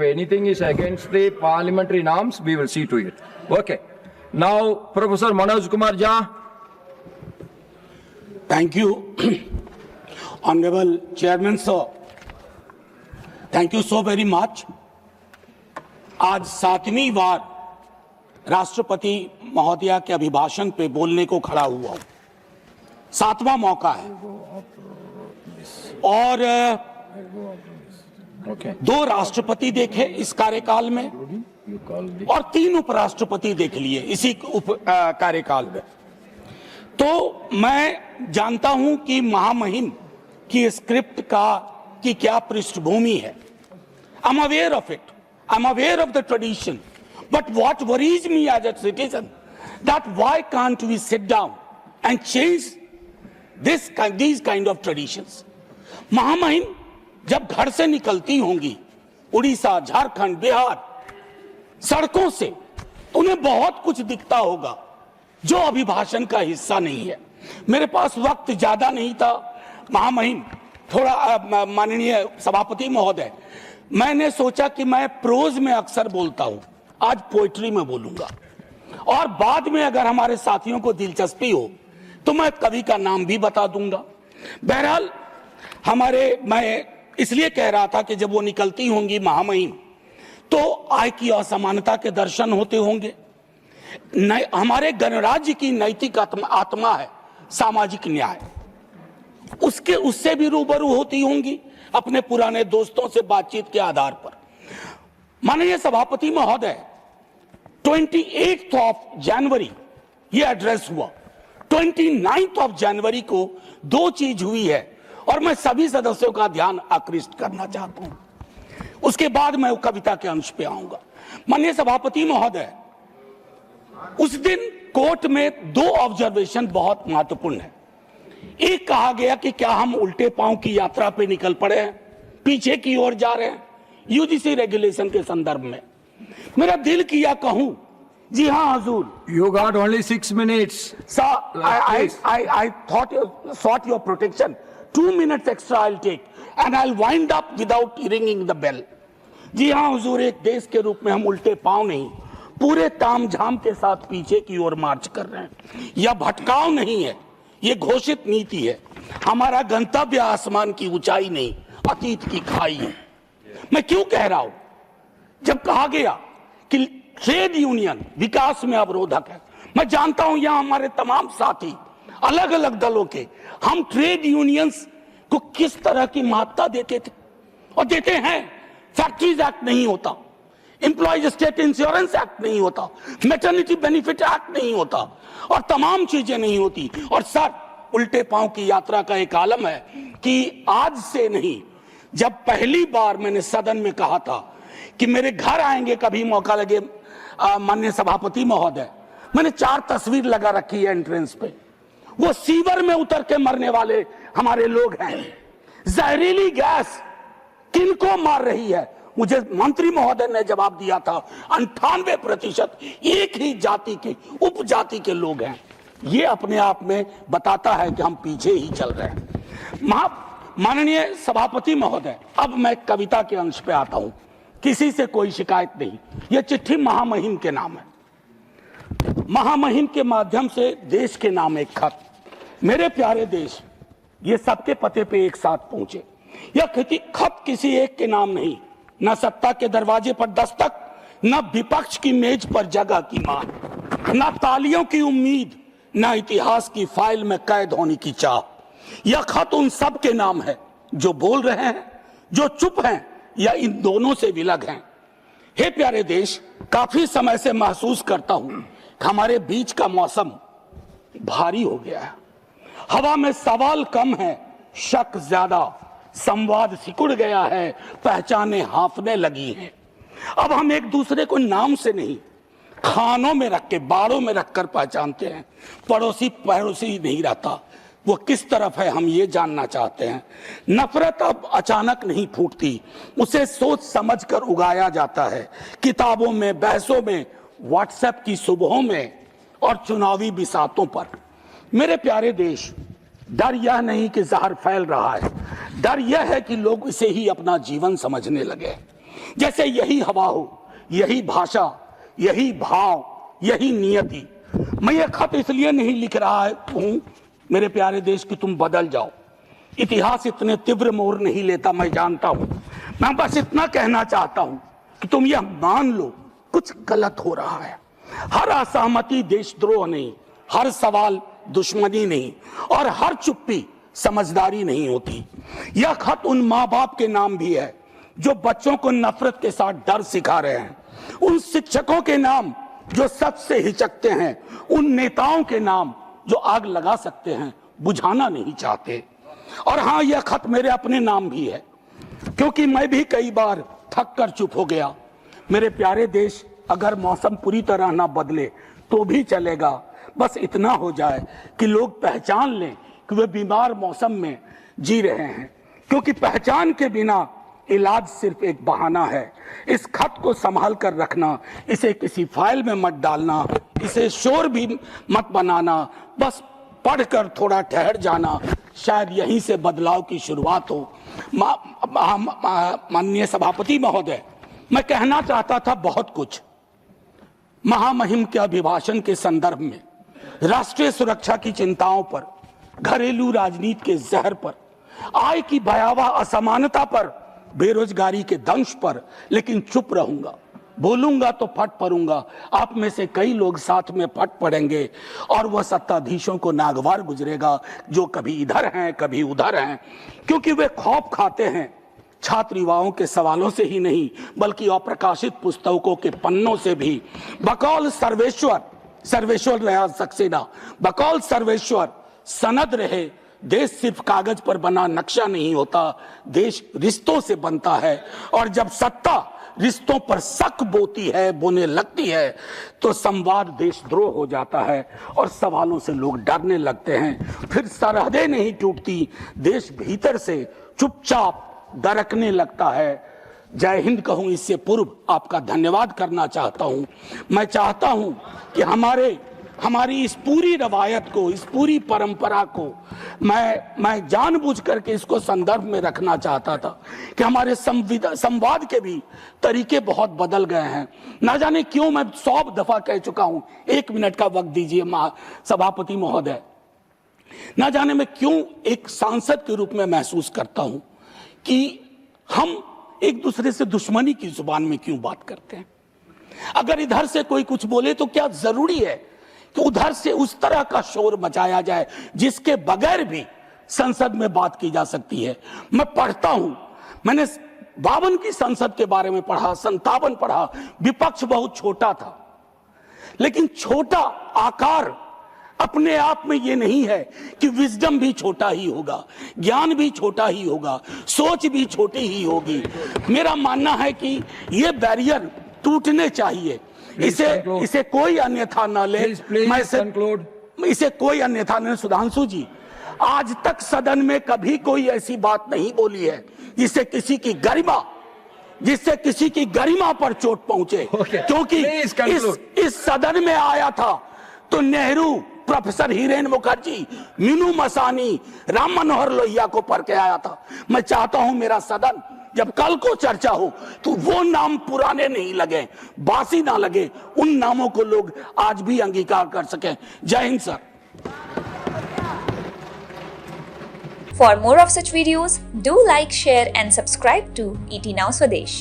If anything is against the parliamentary norms, we will see to it. Okay. Now, Professor Manoj Kumar Jha. Thank you, Honorable Chairman sir. Thank you so very much. आज 7वीं बार राष्ट्रपति महोदया के अभिभाषण पे बोलने को खड़ा हुआ हूं। 7वां मौका है और दो राष्ट्रपति देखे इस कार्यकाल में और 3 उपराष्ट्रपति देख लिए इसी कार्यकाल में। तो मैं जानता हूं कि महामहिम की स्क्रिप्ट की क्या पृष्ठभूमि है। I'm aware of it. I'm aware of the tradition. But what worries me as a citizen, that why can't we sit down and change these kind of traditions? महामहिम जब घर से निकलती होंगी उड़ीसा, झारखंड, बिहार, सड़कों से, उन्हें बहुत कुछ दिखता होगा जो अभिभाषण का हिस्सा नहीं है। मेरे पास वक्त ज्यादा नहीं था महामहिम, थोड़ा माननीय सभापति महोदय, मैंने सोचा कि मैं प्रोज में अक्सर बोलता हूं, आज पोएट्री में बोलूंगा और बाद में अगर हमारे साथियों को दिलचस्पी हो तो मैं कवि का नाम भी बता दूंगा। बहरहाल मैं इसलिए कह रहा था कि जब वो निकलती होंगी महामहिम तो आय की असमानता के दर्शन होते होंगे। हमारे गणराज्य की नैतिक आत्मा है सामाजिक न्याय, उससे भी रूबरू होती होंगी अपने पुराने दोस्तों से बातचीत के आधार पर। माननीय सभापति महोदय, 28 जनवरी ये एड्रेस हुआ, 29 जनवरी को 2 चीज हुई है और मैं सभी सदस्यों का ध्यान आकृष्ट करना चाहता हूं। उसके बाद मैं कविता के अंश पे आऊंगा। माननीय सभापति महोदय, उस दिन कोर्ट में 2 ऑब्जर्वेशन बहुत महत्वपूर्ण है। एक कहा गया कि क्या हम उल्टे पांव की यात्रा पे निकल पड़े हैं, पीछे की ओर जा रहे हैं यूजीसी रेगुलेशन के संदर्भ में। मेरा दिल किया कहूं, जी हाँ हजूर। You got only 6 minutes. Sir, I thought sought your protection. 2 minutes extra I'll take and I'll wind up without ringing the bell. जी हाँ हुजूर, एक देश के रूप में हम उल्टे पांव नहीं, पूरे तामझाम के साथ पीछे की ओर मार्च कर रहे हैं। यह भटकाव नहीं है, ये घोषित नीति है। हमारा गंतव्य आसमान की ऊंचाई नहीं, अतीत की खाई है। मैं क्यों कह रहा हूं? जब कहा गया कि ट्रेड यूनियन विकास में अवरोधक है, मैं जानता हूं यहां हमारे तमाम साथी अलग अलग दलों के, हम ट्रेड यूनियंस को किस तरह की महत्ता देते थे और देते हैं। फैक्ट्रीज एक्ट नहीं होता, एम्प्लॉयज स्टेट इंश्योरेंस एक्ट नहीं होता, मैटरनिटी बेनिफिट एक्ट नहीं होता और तमाम चीजें नहीं होती। और सर, उल्टे पांव की यात्रा का एक आलम है कि आज से नहीं, जब पहली बार मैंने सदन में कहा था कि मेरे घर आएंगे कभी मौका लगे माननीय सभापति महोदय, मैंने 4 तस्वीर लगा रखी है एंट्रेंस पे। वो सीवर में उतर के मरने वाले हमारे लोग हैं। जहरीली गैस किनको मार रही है? मुझे मंत्री महोदय ने जवाब दिया था 98% एक ही जाति के, उपजाति के लोग हैं। ये अपने आप में बताता है कि हम पीछे ही चल रहे हैं। माननीय सभापति महोदय, अब मैं कविता के अंश पे आता हूं। किसी से कोई शिकायत नहीं, यह चिट्ठी महामहिम के नाम है। महामहिम के माध्यम से देश के नाम एक खत। मेरे प्यारे देश, ये सबके पते पे एक साथ पहुंचे। यह खत किसी एक के नाम नहीं, न सत्ता के दरवाजे पर दस्तक, न विपक्ष की मेज पर जगह की मांग, न तालियों की उम्मीद, न इतिहास की फाइल में कैद होने की चाह। यह खत उन सब के नाम है जो बोल रहे हैं, जो चुप हैं या इन दोनों से विलग हैं। हे प्यारे देश, काफी समय से महसूस करता हूं कि हमारे बीच का मौसम भारी हो गया है। हवा में सवाल कम है, शक ज्यादा, संवाद सिकुड़ गया है, पहचाने हांफने लगी हैं। अब हम एक दूसरे को नाम से नहीं, खानों में रख के, बाड़ों में रखकर पहचानते हैं। पड़ोसी नहीं रहता, वो किस तरफ है हम ये जानना चाहते हैं। नफरत अब अचानक नहीं फूटती, उसे सोच समझ कर उगाया जाता है। किताबों में, बहसों में, व्हाट्सएप की सुबहों में और चुनावी बिसातों पर। मेरे प्यारे देश, डर यह नहीं कि जहर फैल रहा है, डर यह है कि लोग इसे ही अपना जीवन समझने लगे। जैसे यही हवा हो, यही भाषा, यही भाव, यही नियति। मैं ये खत इसलिए नहीं लिख रहा हूं मेरे प्यारे देश कि तुम बदल जाओ। इतिहास इतने तीव्र मोड़ नहीं लेता, मैं जानता हूं। मैं बस इतना कहना चाहता हूं कि तुम यह मान लो कुछ गलत हो रहा है। हर असहमति देशद्रोह नहीं, हर सवाल दुश्मनी नहीं, और हर चुप्पी समझदारी नहीं होती। यह खत उन माँ बाप के नाम भी है जो बच्चों को नफरत के साथ डर सिखा रहे हैं, उन शिक्षकों के नाम जो सच से हिचकते हैं, उन नेताओं के नाम जो आग लगा सकते हैं, बुझाना नहीं चाहते। और हाँ, यह खत मेरे अपने नाम भी है, क्योंकि मैं भी कई बार थक कर चुप हो गया। मेरे प्यारे देश, अगर मौसम पूरी तरह ना बदले तो भी चलेगा, बस इतना हो जाए कि लोग पहचान लें कि वे बीमार मौसम में जी रहे हैं, क्योंकि पहचान के बिना इलाज सिर्फ एक बहाना है। इस खत को संभाल कर रखना, इसे किसी फाइल में मत डालना, इसे शोर भी मत बनाना, बस पढ़कर थोड़ा ठहर जाना, शायद यहीं से बदलाव की शुरुआत हो। माननीय सभापति महोदय, मैं कहना चाहता था बहुत कुछ। महामहिम के अभिभाषण के संदर्भ में, राष्ट्रीय सुरक्षा की चिंताओं पर, घरेलू राजनीति के जहर पर, आय की भयावह असमानता पर, बेरोजगारी के दंश पर, लेकिन चुप रहूंगा। बोलूंगा तो फट पड़ूंगा। आप में से कई लोग साथ में फट पड़ेंगे और वह सत्ताधीशों को नागवार गुजरेगा जो कभी इधर हैं कभी उधर हैं, क्योंकि वे खौफ खाते हैं छात्र युवाओं के सवालों से ही नहीं बल्कि अप्रकाशित पुस्तकों के पन्नों से भी। बकौल सर्वेश्वर रहा सक्सेना, बकौल सर्वेश्वर सनद रहे। देश सिर्फ कागज पर बना नक्शा नहीं होता, देश रिश्तों से बनता है, और जब सत्ता रिश्तों पर शक बोने लगती है तो संवाद देशद्रोह हो जाता है और सवालों से लोग डरने लगते हैं। फिर सरहदें नहीं टूटती, देश भीतर से चुपचाप दरकने लगता है। जय हिंद कहूं इससे पूर्व आपका धन्यवाद करना चाहता हूं। मैं चाहता हूं कि हमारी इस पूरी रवायत को, इस पूरी परंपरा को मैं जानबूझ करके इसको संदर्भ में रखना चाहता था कि हमारे संवाद के भी तरीके बहुत बदल गए हैं। ना जाने क्यों, मैं 100 दफा कह चुका हूं। 1 मिनट का वक्त दीजिए सभापति महोदय। ना जाने मैं क्यों एक सांसद के रूप में महसूस करता हूं कि हम एक दूसरे से दुश्मनी की जुबान में क्यों बात करते हैं। अगर इधर से कोई कुछ बोले तो क्या जरूरी है कि उधर से उस तरह का शोर मचाया जाए जिसके बगैर भी संसद में बात की जा सकती है। मैं पढ़ता हूं, मैंने 52 की संसद के बारे में पढ़ा, 57 पढ़ा। विपक्ष बहुत छोटा था, लेकिन छोटा आकार अपने आप में ये नहीं है कि विजडम भी छोटा ही होगा, ज्ञान भी छोटा ही होगा, सोच भी छोटी ही होगी। मेरा मानना है कि ये बैरियर टूटने चाहिए। इसे कोई अन्यथा न ले। इसे कोई अन्यथा न। सुधांशु जी, आज तक सदन में कभी कोई ऐसी बात नहीं बोली है जिससे किसी की गरिमा पर चोट पहुंचे। क्योंकि इस सदन में आया था तो नेहरू, प्रोफेसर हीरेन मुखर्जी, मीनू मसानी, राम मनोहर लोहिया को पढ़ के आया था। मैं चाहता हूं मेरा सदन जब कल को चर्चा हो तो वो नाम पुराने नहीं लगे, बासी ना लगे, उन नामों को लोग आज भी अंगीकार कर सकें। जय Hind sir. For more of such videos, do like, share and subscribe to ET Now Swadesh.